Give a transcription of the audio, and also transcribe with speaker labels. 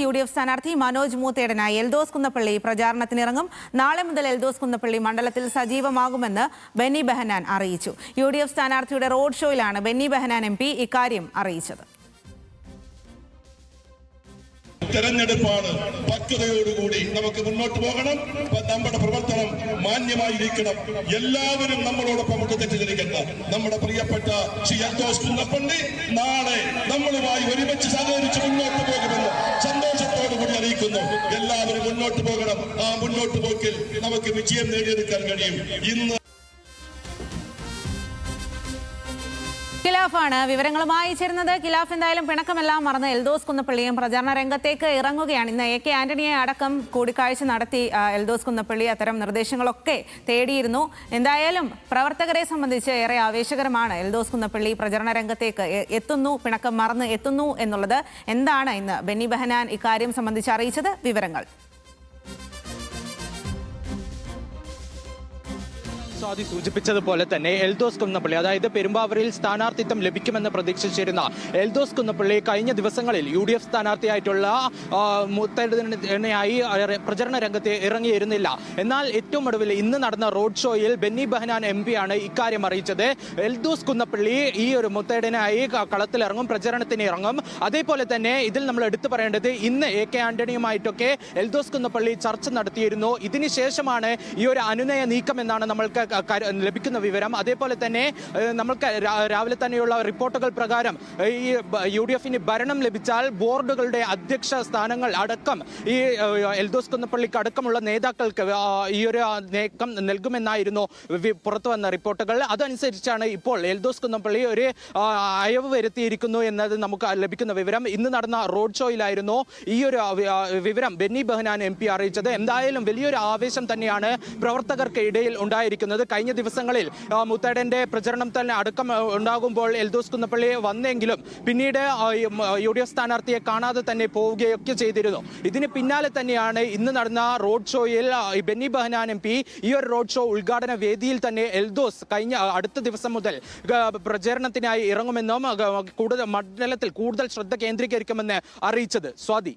Speaker 1: UDF സ്ഥാനാർത്ഥി മനോജ് മൂത്തേടനായി എൽദോസ് കുന്നപ്പള്ളി പ്രചാരണത്തിനിറങ്ങും. നാളെ മുതൽ എൽദോസ് കുന്നപ്പള്ളി മണ്ഡലത്തിൽ സജീവമാകുമെന്ന് ബെന്നി ബെഹനാൻ അറിയിച്ചു. UDF സ്ഥാനാർത്ഥിയുടെ റോഡ് ഷോയിലാണ് ബെന്നി ബെഹനാൻ MP ഇക്കാര്യം അറിയിച്ചത്.
Speaker 2: തെരഞ്ഞെടുപ്പാണ്. പക്വതയോടുകൂടി നമുക്ക് മുന്നോട്ട് പോകണം. നമ്മുടെ പ്രവർത്തനം മാന്യമായിരിക്കണം. എല്ലാവരും നമ്മളോടൊപ്പം തെറ്റിദ്ധരിക്കണ്ട. നമ്മുടെ പ്രിയപ്പെട്ട ശ്രീ എൽദോസ് കുന്നപ്പള്ളി നാളെ നമ്മളുമായി ഒരുമിച്ച് സഹകരിച്ച് മുന്നോട്ട് പോകുമെന്ന് സന്തോഷത്തോടുകൂടി അറിയിക്കുന്നു. എല്ലാവരും മുന്നോട്ട് പോകണം. ആ മുന്നോട്ട് പോക്കിൽ നമുക്ക് വിജയം നേടിയെടുക്കാൻ കഴിയും. ഇന്ന്
Speaker 1: ഖിലാഫാണ് വിവരങ്ങളുമായി ചേരുന്നത്. ഖിലാഫ്, എന്തായാലും പിണക്കമെല്ലാം മറന്ന് എൽദോസ് കുന്നപ്പള്ളിയും പ്രചാരണ രംഗത്തേക്ക് ഇറങ്ങുകയാണ്. ഇന്ന് AK ആന്റണിയെ അടക്കം കൂടിക്കാഴ്ച നടത്തി എൽദോസ് കുന്നപ്പള്ളി അത്തരം നിർദ്ദേശങ്ങളൊക്കെ തേടിയിരുന്നു. എന്തായാലും പ്രവർത്തകരെ സംബന്ധിച്ച് ഏറെ ആവേശകരമാണ്. എൽദോസ് കുന്നപ്പള്ളി പ്രചരണ രംഗത്തേക്ക് എത്തുന്നു, പിണക്കം മറന്ന് എത്തുന്നു എന്നുള്ളത്. എന്താണ് ഇന്ന് ബെന്നി ബെഹനാൻ ഇക്കാര്യം സംബന്ധിച്ച് അറിയിച്ചത്? വിവരങ്ങൾ
Speaker 3: സ്വാതി സൂചിപ്പിച്ചതുപോലെ തന്നെ എൽദോസ് കുന്നപ്പള്ളി, അതായത് പെരുമ്പാവൂരിൽ സ്ഥാനാർത്ഥിത്വം ലഭിക്കുമെന്ന് പ്രതീക്ഷിച്ചിരുന്ന എൽദോസ് കുന്നപ്പള്ളി കഴിഞ്ഞ ദിവസങ്ങളിൽ UDF സ്ഥാനാർത്ഥിയായിട്ടുള്ള മൂത്തേടനായി പ്രചരണ രംഗത്ത് ഇറങ്ങിയിരുന്നില്ല. എന്നാൽ ഏറ്റവും ഒടുവിൽ ഇന്ന് നടന്ന റോഡ് ഷോയിൽ ബെന്നി ബെഹനാൻ MP ആണ് ഇക്കാര്യം അറിയിച്ചത്. എൽദോസ് കുന്നപ്പള്ളി ഈ ഒരു മൂത്തേടനായി കളത്തിലിറങ്ങും, പ്രചരണത്തിന് ഇറങ്ങും. അതേപോലെ തന്നെ ഇതിൽ നമ്മൾ എടുത്തു പറയേണ്ടത്, ഇന്ന് AK ആന്റണിയുമായിട്ടൊക്കെ എൽദോസ് കുന്നപ്പള്ളി ചർച്ച നടത്തിയിരുന്നു. ഇതിനുശേഷമാണ് ഈ ഒരു അനുനയ നീക്കം എന്നാണ് നമ്മൾക്ക് ലഭിക്കുന്ന വിവരം. അതേപോലെ തന്നെ നമ്മൾക്ക് രാവിലെ തന്നെയുള്ള റിപ്പോർട്ടുകൾ പ്രകാരം ഈ UDFന് ഭരണം ലഭിച്ചാൽ ബോർഡുകളുടെ അധ്യക്ഷ സ്ഥാനങ്ങൾ അടക്കം ഈ എൽദോസ് കുന്നപ്പള്ളിക്ക് അടക്കമുള്ള നേതാക്കൾക്ക് ഈ ഒരു നീക്കം നൽകുമെന്നായിരുന്നു പുറത്തു വന്ന റിപ്പോർട്ടുകൾ. അതനുസരിച്ചാണ് ഇപ്പോൾ എൽദോസ് കുന്നപ്പള്ളി ഒരു അയവ് വരുത്തിയിരിക്കുന്നു എന്നത് നമുക്ക് ലഭിക്കുന്ന വിവരം. ഇന്ന് നടന്ന റോഡ് ഷോയിലായിരുന്നു ഈ ഒരു വിവരം ബെന്നി ബെഹനാൻ MP അറിയിച്ചത്. എന്തായാലും വലിയൊരു ആവേശം തന്നെയാണ് പ്രവർത്തകർക്ക് ഇടയിൽ ഉണ്ടായിരിക്കുന്നത്. കഴിഞ്ഞ ദിവസങ്ങളിൽ മൂത്തേടന്റെ പ്രചരണം തന്നെ അടക്കം ഉണ്ടാകുമ്പോൾ എൽദോസ് കുന്നപ്പള്ളി വന്നെങ്കിലും പിന്നീട് UDF സ്ഥാനാർത്ഥിയെ കാണാതെ തന്നെ പോവുകയൊക്കെ ചെയ്തിരുന്നു. ഇതിന് പിന്നാലെ തന്നെയാണ് ഇന്ന് നടന്ന റോഡ് ഷോയിൽ ബെന്നി ബെഹനാൻ MP ഈ ഒരു റോഡ് ഷോ ഉദ്ഘാടന വേദിയിൽ തന്നെ എൽദോസ് അടുത്ത ദിവസം മുതൽ പ്രചരണത്തിനായി ഇറങ്ങുമെന്നും കൂടുതൽ മണ്ഡലത്തിൽ കൂടുതൽ ശ്രദ്ധ കേന്ദ്രീകരിക്കുമെന്ന് അറിയിച്ചത്. സ്വാതി.